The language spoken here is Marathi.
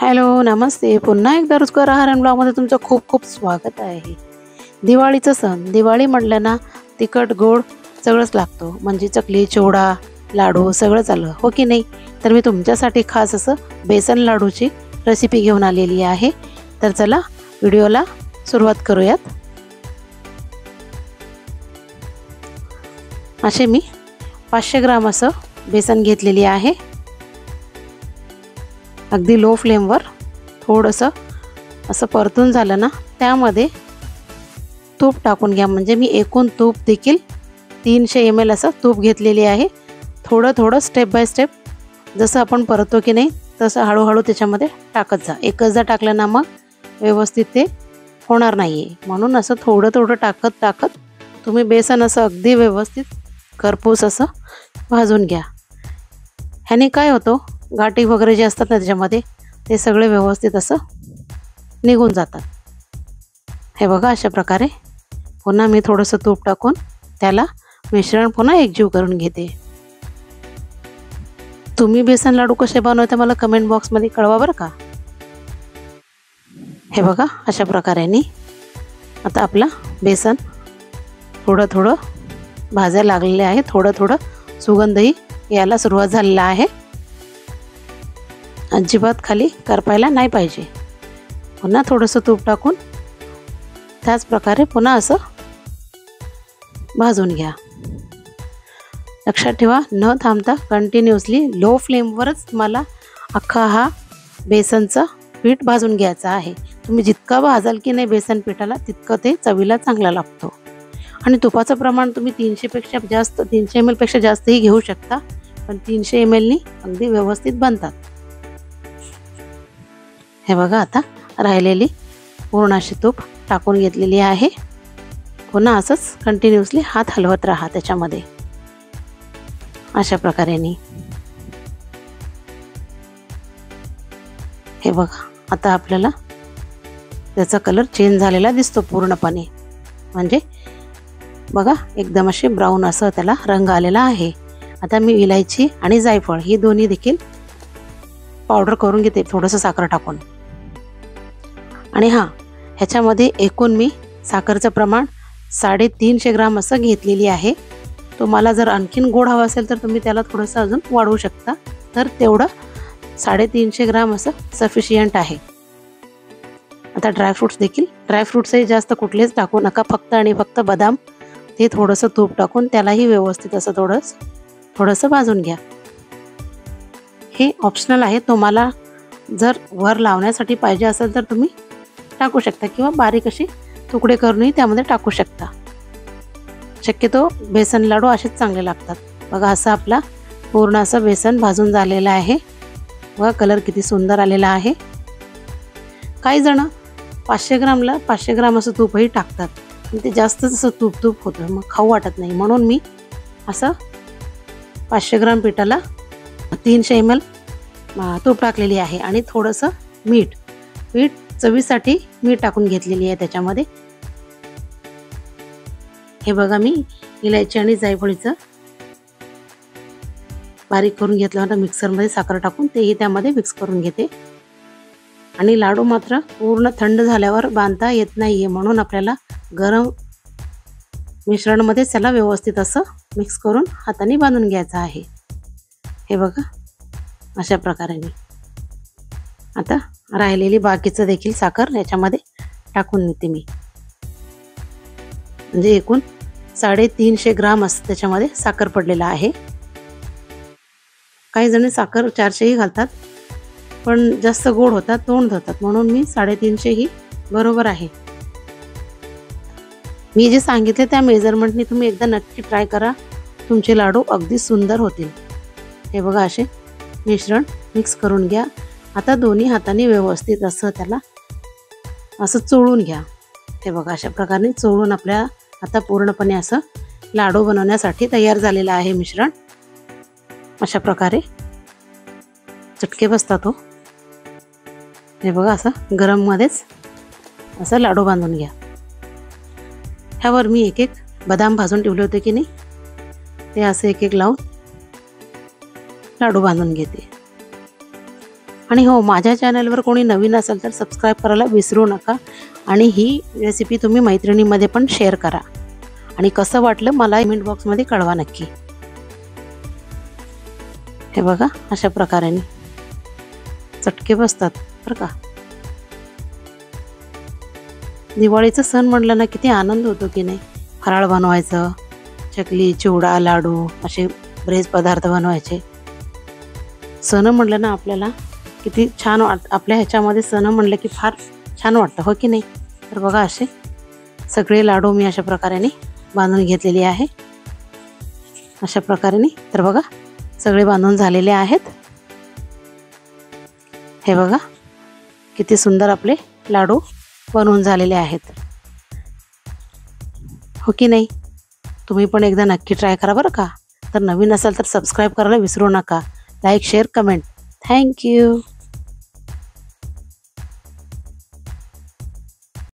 हॅलो, नमस्ते. पुन्हा एकदा रुचकर आहार आणि ब्लॉगमध्ये तुमचं खूप खूप स्वागत आहे. दिवाळीचा सण. दिवाळी म्हटलं ना तिखट गोड सगळंच लागतो. म्हणजे चकली, चिवडा, लाडू सगळंच आलं, हो की नाही? तर मी तुमच्यासाठी खास असं बेसन लाडूची रेसिपी घेऊन आलेली आहे. तर चला व्हिडिओला सुरुवात करूयात. असे मी 500 ग्राम असं बेसन घेतलेली आहे. अगदी लो फ्लेमवर थोडंसं असं परतून झालं ना त्यामध्ये तूप टाकून घ्या. म्हणजे मी एकूण तूप देखील 300 ml असं तूप घेतलेली आहे. थोडं थोडं स्टेप बाय स्टेप जसं आपण परततो की नाही तसं हळूहळू त्याच्यामध्ये टाकत जा. एकचदा टाकलं ना मग व्यवस्थित ते होणार नाही आहे. म्हणून असं थोडं थोडं टाकत तुम्ही बेसन असं अगदी व्यवस्थित खरपूस असं भाजून घ्या. ह्याने काय होतं, गाठी वगैरे जे असतात ना त्याच्यामध्ये ते सगळे व्यवस्थित असं निघून जातात. हे बघा, अशा प्रकारे पुन्हा मी थोडंसं तूप टाकून त्याला मिश्रण पुन्हा एकजीव करून घेते. तुम्ही बेसन लाडू कसे बनवता मला कमेंट बॉक्समध्ये कळवा बरं का. हे बघा, अशा प्रकारे आता आपला बेसन थोडं थोडं भाजायला लागलेले आहे. थोडं थोडं सुगंधही यायला सुरुवात झालेला आहे. अजिबात खाली करपायला नाही पाहिजे. पुन्हा थोडंसं तूप टाकून त्याच प्रकारे पुन्हा असं भाजून घ्या. लक्षात ठेवा, न थांबता कंटिन्युअसली लो फ्लेमवरच मला अख्खा हा बेसनचं पीठ भाजून घ्यायचा आहे. तुम्ही जितका भाजाल की नाही बेसन पिठाला तितकं ते चवीला चांगला लागतो. आणि तुपाचं प्रमाण तुम्ही 300 ml पेक्षा जास्तही घेऊ शकता, पण 300 ml अगदी व्यवस्थित बनतात. हे बघा, आता राहिलेली पूर्ण अशी तूप टाकून घेतलेली आहे. पुन्हा असंच कंटिन्युअसली हात हलवत राहा त्याच्यामध्ये अशा प्रकारे. हे बघा, आता आपल्याला त्याचा कलर चेंज झालेला दिसतो पूर्णपणे. म्हणजे बघा, एकदम असे ब्राऊन असं त्याला रंग आलेला आहे. आता मी इलायची आणि जायफळ ही दोन्ही देखील पावडर करून घेते थोडंसं साखर टाकून. आणि हां, ह्याच्यामध्ये एकूण मी साखरचं प्रमाण 350 ग्राम असं घेतलेली आहे. तुम्हाला जर आणखीन गोड हवं असेल तर तुम्ही त्याला थोडंसं अजून वाढवू शकता. तर तेवढं 350 ग्राम असं सफिशियंट आहे. आता ड्रायफ्रूट्सही जास्त कुठलेच टाकू नका. फक्त आणि फक्त बदाम ते थोडंसं तूप टाकून त्यालाही व्यवस्थित असं थोडंसं भाजून घ्या. हे ऑप्शनल आहे. तुम्हाला जर वर लावण्यासाठी पाहिजे असेल तर तुम्ही टाकू शकता किंवा बारीक अशी तुकडे करूनही त्यामध्ये टाकू शकता. शक्यतो बेसन लाडू असेच चांगले लागतात. बघा, असं आपला पूर्ण असं बेसन भाजून झालेलं आहे. बघा, कलर किती सुंदर आलेला आहे. काही जण 500 ग्रामला 500 ग्राम असं तूपही टाकतात. ते जास्तच असं तूप होतं, मग खाऊ वाटत नाही. म्हणून मी असं 500 ग्राम पिठाला 300 ml तूप टाकलेली आहे. आणि थोडंसं मीठ चवीसाठी मीठ टाकून घेतलेली आहे त्याच्यामध्ये. हे बघा, मी इलायची आणि जायफळीचं बारीक करून घेतलं होतं मिक्सरमध्ये साखर टाकून, तेही त्यामध्ये मिक्स करून घेते. आणि लाडू मात्र पूर्ण थंड झाल्यावर बांधता येत नाही आहे, म्हणून आपल्याला गरम मिश्रणमध्ये त्याला व्यवस्थित असं मिक्स करून हाताने बांधून घ्यायचं आहे. हे बघा, अशा प्रकारे. आता राहिलेली बाकीचं देखील साखर याच्यामध्ये टाकून देते मी. म्हणजे एकूण 350 ग्राम असं त्याच्यामध्ये साखर पडलेला आहे. काही जण साखर 400 घालतात, पण जास्त गोड होतात, तोंड धरतात, म्हणून मी 350 ही बरोबर आहे. मी जे सांगितले त्या मेजरमेंटने तुम्ही एकदा नक्की ट्राय करा. तुमचे लाडू अगदी सुंदर होतील. हे बघा, असे मिश्रण मिक्स करून घ्या. आता दोन्ही हाताने व्यवस्थित असं त्याला असं चोळून घ्या. हे बघा, अशा प्रकारे चोळून आपल्या आता पूर्णपणे असं लाडू बनवण्यासाठी तयार झालेलं आहे मिश्रण. अशा प्रकारे चटके बसतात हो. हे बघा, असं गरममध्येच असं लाडू बांधून घ्या. ह्यावर मी एक बदाम भाजून ठेवले होते की नाही, ते असं एक लावून लाडू बांधून घेते. आणि हो, माझ्या चॅनलवर कोणी नवीन असेल तर सबस्क्राईब करायला विसरू नका आणि ही रेसिपी तुम्ही मैत्रिणींमध्ये पण शेअर करा आणि कसं वाटलं मला कमेंट बॉक्समध्ये कळवा नक्की। हे बघा अशा प्रकारे चटके बसतात बरं का। दिवाळीचा सण म्हटलं ना किती आनंद होतो की नाही। फराळ बनवायचं, चकली, चिवडा, लाडू असे बरेच पदार्थ बनवायचे। सण म्हटलं ना आपल्याला किती छान आपल्या ह्याच्यामध्ये सण म्हणलं की फार छान वाटतं, हो की नाही। तर बघा असे सगळे लाडू मी अशा प्रकारे बांधून घेतलेले आहे, अशा प्रकारे। तर बघा सगळे बांधून झालेले आहेत। हे बघा किती सुंदर आपले लाडू बनवून झालेले आहेत, हो की नाही। तुम्ही पण एकदा नक्की ट्राय करा बरं का। तर नवीन असाल तर सबस्क्राईब करायला विसरू नका। Like, share, comment. Thank you.